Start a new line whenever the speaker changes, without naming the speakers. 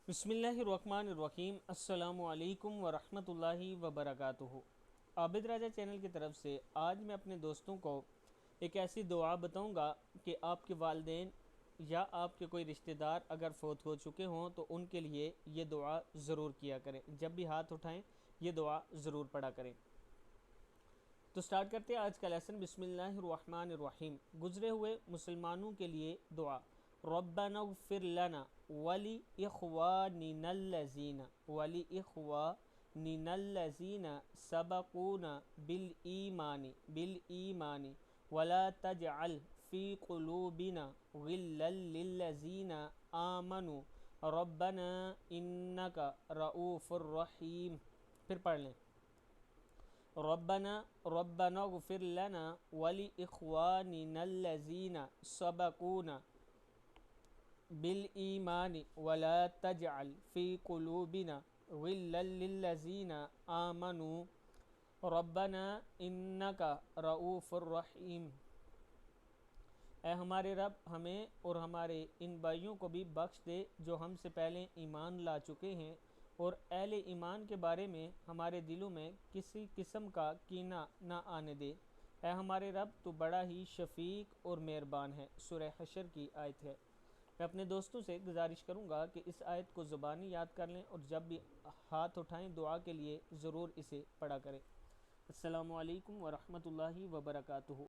بسم اللہ الرحمن الرحیم۔ السلام علیکم ورحمۃ اللہ وبرکاتہ۔ عابد راجہ چینل کی طرف سے آج میں اپنے دوستوں کو ایک ایسی دعا بتاؤں گا کہ آپ کے والدین یا آپ کے کوئی رشتہ دار اگر فوت ہو چکے ہوں تو ان کے لیے یہ دعا ضرور کیا کریں، جب بھی ہاتھ اٹھائیں یہ دعا ضرور پڑھا کریں۔ تو سٹارٹ کرتے ہیں آج کا لیسن۔ بسم اللہ الرحمن الرحیم۔ گزرے ہوئے مسلمانوں کے لیے دعا۔ ربنا اغفر لنا ولإخواننا الذین سبقونا بالایمان ولا تجعل فی قلوبنا غلا للذین آمنوا ربنا انک رؤوف رحیم۔ پھر پڑھ لیں۔ ربنا اغفر لنا ولإخواننا الذین سبقونا بالایمان ولا تجعل فی قلوبنا غلا للذین آمنوا ربنا انک رؤوف رحیم۔ اے ہمارے رب، ہمیں اور ہمارے ان بھائیوں کو بھی بخش دے جو ہم سے پہلے ایمان لا چکے ہیں، اور اہل ایمان کے بارے میں ہمارے دلوں میں کسی قسم کا کینہ نہ آنے دے۔ اے ہمارے رب، تو بڑا ہی شفیق اور مہربان ہے۔ سورہ حشر کی آیت ہے۔ میں اپنے دوستوں سے گزارش کروں گا کہ اس آیت کو زبانی یاد کر لیں اور جب بھی ہاتھ اٹھائیں دعا کے لیے ضرور اسے پڑھا کریں۔ السلام علیکم ورحمۃ اللہ وبرکاتہ۔